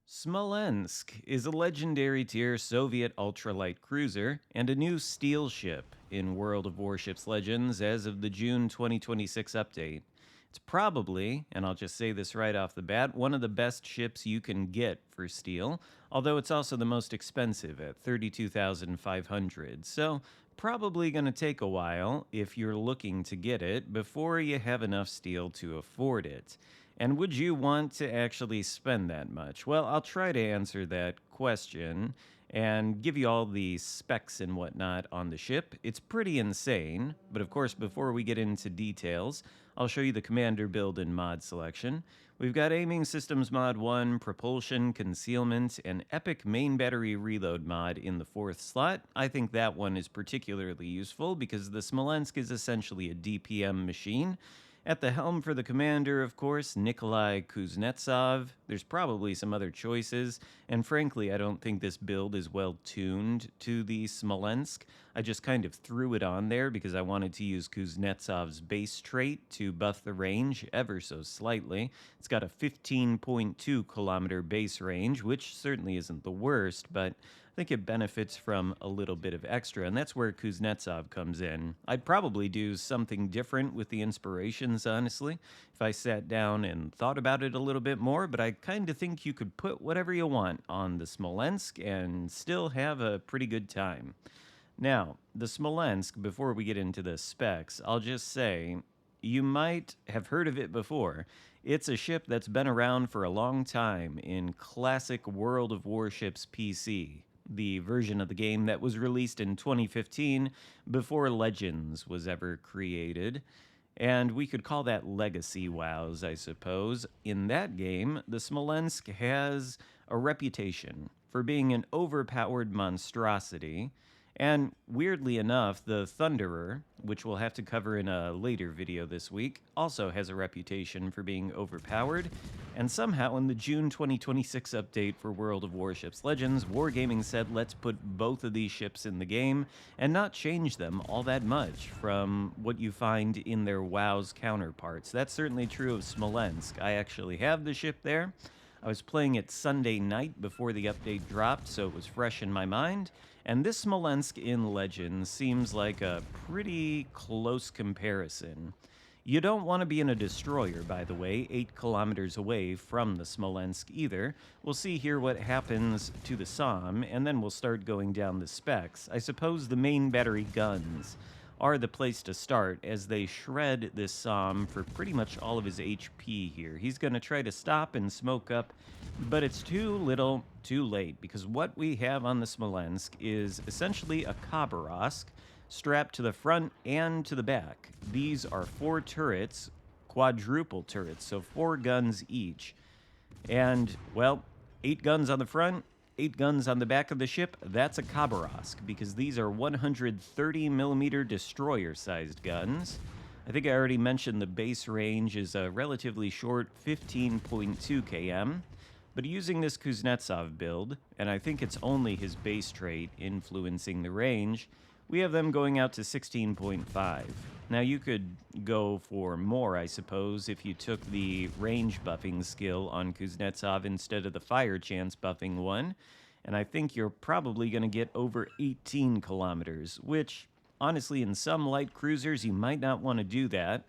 Smolensk is a legendary tier Soviet ultralight cruiser and a new steel ship in World of Warships Legends as of the June 2026 update. It's probably, and I'll just say this right off the bat, one of the best ships you can get for steel, although it's also the most expensive at 32,500. So, probably going to take a while if you're looking to get it before you have enough steel to afford it. And would you want to actually spend that much? Well, I'll try to answer that question and give you all the specs and whatnot on the ship. It's pretty insane, but of course, before we get into details, I'll show you the commander build and mod selection. We've got Aiming Systems Mod 1, Propulsion, Concealment, and Epic Main Battery Reload mod in the 4th slot. I think that one is particularly useful because the Smolensk is essentially a DPM machine. At the helm for the commander, of course, Nikolai Kuznetsov. There's probably some other choices, and frankly, I don't think this build is well tuned to the Smolensk. I just kind of threw it on there because I wanted to use Kuznetsov's base trait to buff the range ever so slightly. It's got a 15.2 kilometer base range, which certainly isn't the worst, but I think it benefits from a little bit of extra, and that's where Kuznetsov comes in. I'd probably do something different with the inspirations, honestly, if I sat down and thought about it a little bit more, but I kind of think you could put whatever you want on the Smolensk and still have a pretty good time. Now, the Smolensk, before we get into the specs, I'll just say you might have heard of it before. It's a ship that's been around for a long time in classic World of Warships PC, the version of the game that was released in 2015 before Legends was ever created. And we could call that Legacy WoWs, I suppose. In that game, the Smolensk has a reputation for being an overpowered monstrosity. And weirdly enough, the Thunderer, which we'll have to cover in a later video this week, also has a reputation for being overpowered. And somehow in the June 2026 update for World of Warships Legends, Wargaming said let's put both of these ships in the game and not change them all that much from what you find in their WoW's counterparts. That's certainly true of Smolensk. I actually have the ship there. I was playing it Sunday night before the update dropped, so it was fresh in my mind. And this Smolensk in Legends seems like a pretty close comparison. You don't want to be in a destroyer, by the way, 8 kilometers away from the Smolensk either. We'll see here what happens to the SOM, and then we'll start going down the specs. I suppose the main battery guns are the place to start as they shred this SOM for pretty much all of his HP here. He's going to try to stop and smoke up, but it's too little, too late, because what we have on the Smolensk is essentially a Khabarovsk strapped to the front and to the back. These are 4 turrets, quadruple turrets, so 4 guns each. And, well, 8 guns on the front, 8 guns on the back of the ship. That's a Khabarovsk, because these are 130 millimeter destroyer-sized guns. I think I already mentioned the base range is a relatively short 15.2 km, but using this Kuznetsov build, and I think it's only his base trait influencing the range, we have them going out to 16.5. Now you could go for more, I suppose, if you took the range buffing skill on Kuznetsov instead of the fire chance buffing one, and I think you're probably going to get over 18 kilometers, which, honestly, in some light cruisers, you might not want to do that,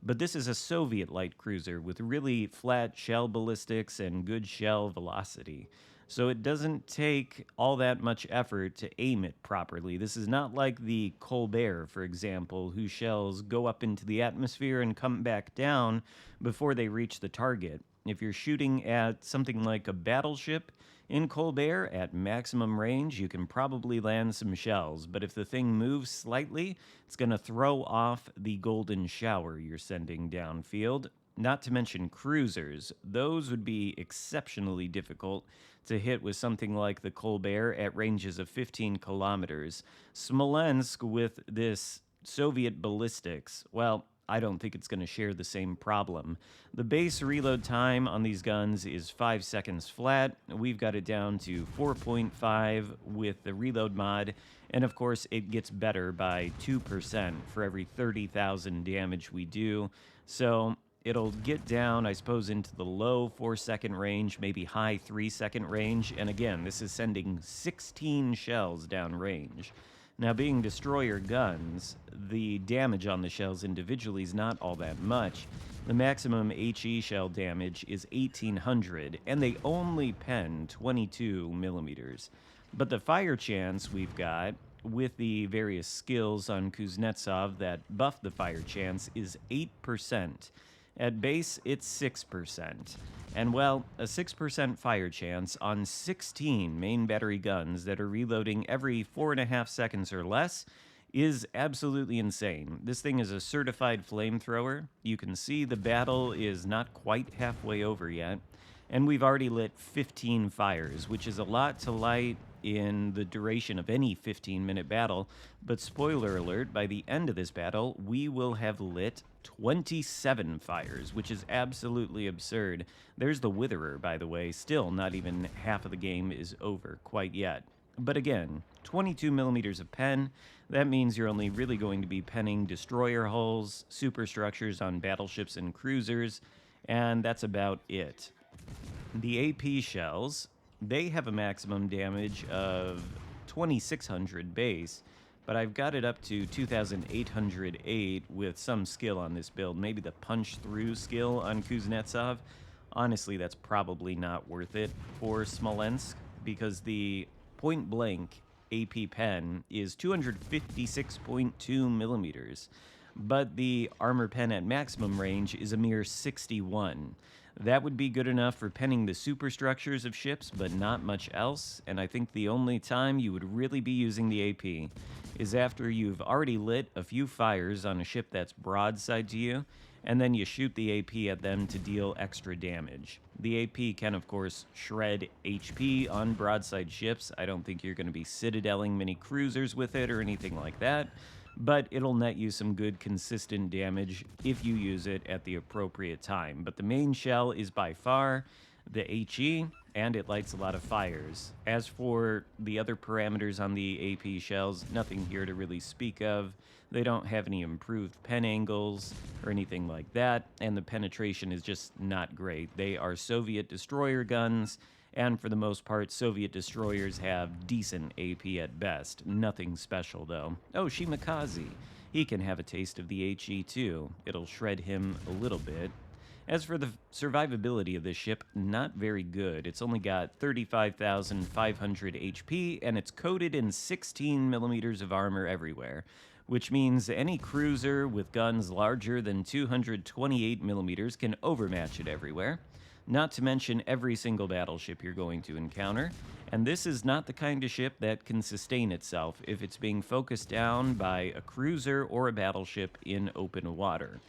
but this is a Soviet light cruiser with really flat shell ballistics and good shell velocity. So it doesn't take all that much effort to aim it properly. This is not like the Colbert, for example, whose shells go up into the atmosphere and come back down before they reach the target. If you're shooting at something like a battleship in Colbert at maximum range, you can probably land some shells, but if the thing moves slightly, it's going to throw off the golden shower you're sending downfield. Not to mention cruisers. Those would be exceptionally difficult to hit with something like the Colbert at ranges of 15 kilometers. Smolensk with this Soviet ballistics, well, I don't think it's going to share the same problem. The base reload time on these guns is 5 seconds flat. We've got it down to 4.5 with the reload mod, and of course it gets better by 2% for every 30,000 damage we do. So It'll get down, I suppose, into the low 4-second range, maybe high 3-second range. And again, this is sending 16 shells down range. Now, being destroyer guns, the damage on the shells individually is not all that much. The maximum HE shell damage is 1800, and they only pen 22 millimeters. But the fire chance we've got with the various skills on Kuznetsov that buff the fire chance is 8%. At base, it's 6%. And well, a 6% fire chance on 16 main battery guns that are reloading every 4.5 seconds or less is absolutely insane. This thing is a certified flamethrower. You can see the battle is not quite halfway over yet. And we've already lit 15 fires, which is a lot to light in the duration of any 15-minute battle. But spoiler alert, by the end of this battle, we will have lit 27 fires, which is absolutely absurd. There's the Witherer, by the way. Still, not even half of the game is over quite yet. But again, 22 millimeters of pen, that means you're only really going to be penning destroyer hulls, superstructures on battleships and cruisers, and that's about it. The AP shells, they have a maximum damage of 2600 base, but I've got it up to 2808 with some skill on this build. Maybe the punch-through skill on Kuznetsov. Honestly, that's probably not worth it for Smolensk, because the point-blank AP pen is 256.2 millimeters, but the armor pen at maximum range is a mere 61. That would be good enough for penning the superstructures of ships, but not much else, and I think the only time you would really be using the AP is after you've already lit a few fires on a ship that's broadside to you, and then you shoot the AP at them to deal extra damage. The AP can, of course, shred HP on broadside ships. I don't think you're going to be citadeling many cruisers with it or anything like that, but it'll net you some good consistent damage if you use it at the appropriate time. But the main shell is by far the HE, and it lights a lot of fires. As for the other parameters on the AP shells, nothing here to really speak of. They don't have any improved pen angles or anything like that, and the penetration is just not great. They are Soviet destroyer guns, and for the most part, Soviet destroyers have decent AP at best. Nothing special, though. Oh, Shimakaze. He can have a taste of the HE, too. It'll shred him a little bit. As for the survivability of this ship, not very good. It's only got 35,500 HP, and it's coated in 16 millimeters of armor everywhere, which means any cruiser with guns larger than 228 millimeters can overmatch it everywhere. Not to mention every single battleship you're going to encounter. And this is not the kind of ship that can sustain itself if it's being focused down by a cruiser or a battleship in open water.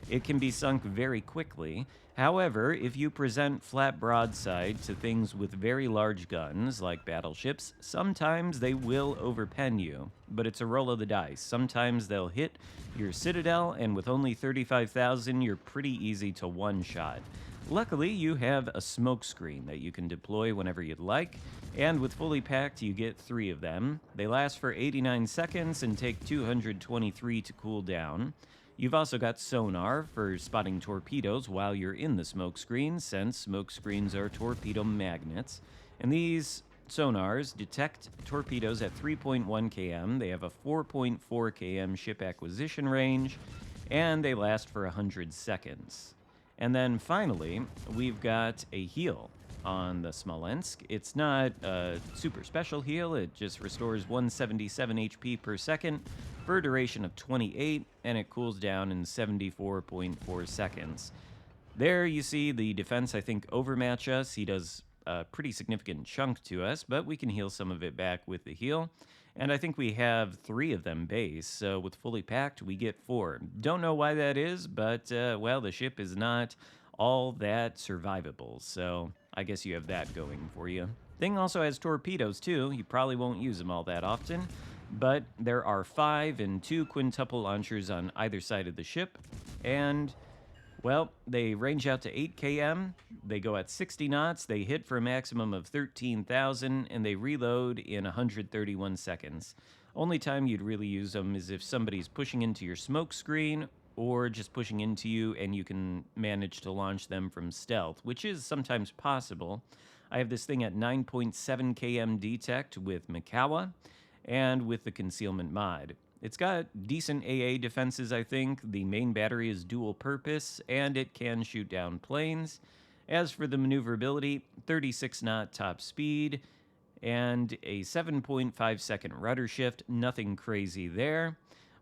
It can be sunk very quickly. However, if you present flat broadside to things with very large guns, like battleships, sometimes they will overpen you. But it's a roll of the dice. Sometimes they'll hit your citadel, and with only 35,000, you're pretty easy to one-shot. Luckily, you have a smoke screen that you can deploy whenever you'd like, and with fully packed, you get 3 of them. They last for 89 seconds and take 223 to cool down. You've also got sonar for spotting torpedoes while you're in the smoke screen, since smoke screens are torpedo magnets. And these sonars detect torpedoes at 3.1 km. They have a 4.4 km ship acquisition range, and they last for 100 seconds. And then finally, we've got a heal on the Smolensk. It's not a super special heal. It just restores 177 HP per second for a duration of 28, and it cools down in 74.4 seconds. There you see the defense, I think, overmatch us. He does a pretty significant chunk to us, but we can heal some of it back with the heal. And I think we have 3 of them base, so with fully packed, we get 4. Don't know why that is, but, well, the ship is not all that survivable, so I guess you have that going for you. Thing also has torpedoes, too. You probably won't use them all that often, but there are 5 and 2 quintuple launchers on either side of the ship, and well, they range out to 8 km, they go at 60 knots, they hit for a maximum of 13,000, and they reload in 131 seconds. Only time you'd really use them is if somebody's pushing into your smoke screen, or just pushing into you, and you can manage to launch them from stealth, which is sometimes possible. I have this thing at 9.7 km detect with Mikawa and with the concealment mod. It's got decent AA defenses, I think. The main battery is dual purpose, and it can shoot down planes. As for the maneuverability, 36 knot top speed, and a 7.5 second rudder shift. Nothing crazy there.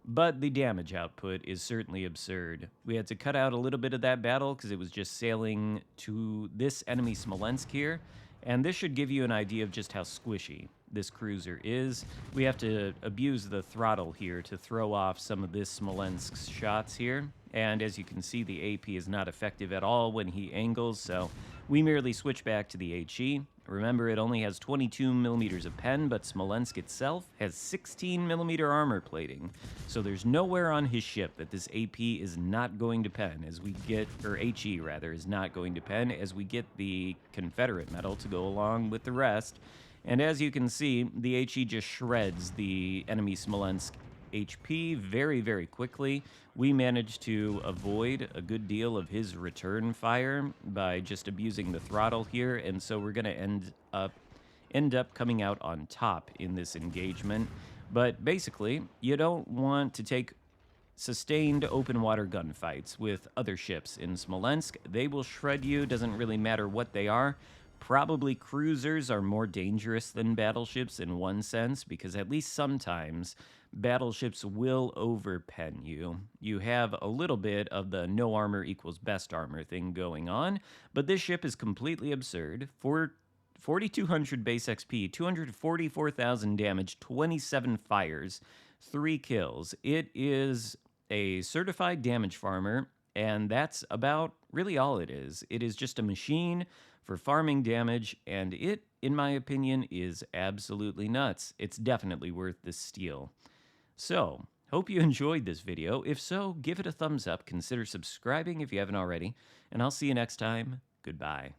But the damage output is certainly absurd. We had to cut out a little bit of that battle because it was just sailing to this enemy Smolensk here. And this should give you an idea of just how squishy this cruiser is. We have to abuse the throttle here to throw off some of this Smolensk's shots here. And as you can see, the AP is not effective at all when he angles, so we merely switch back to the HE. Remember, it only has 22 millimeters of pen, but Smolensk itself has 16 millimeter armor plating. So there's nowhere on his ship that this AP is not going to pen as we get, or HE rather, is not going to pen as we get the Confederate metal to go along with the rest. And as you can see, the HE just shreds the enemy Smolensk HP very, very quickly. We managed to avoid a good deal of his return fire by just abusing the throttle here, and so we're going to end up coming out on top in this engagement. But basically, you don't want to take sustained open water gunfights with other ships in Smolensk. They will shred you, doesn't really matter what they are. Probably cruisers are more dangerous than battleships in one sense, because at least sometimes battleships will overpen you. You have a little bit of the no armor equals best armor thing going on, but this ship is completely absurd. For 4,200 base XP, 244,000 damage, 27 fires, 3 kills. It is a certified damage farmer, and that's about really all it is. It is just a machine for farming damage, and it, in my opinion, is absolutely nuts. It's definitely worth the steal. So, hope you enjoyed this video. If so, give it a thumbs up, consider subscribing if you haven't already, and I'll see you next time. Goodbye.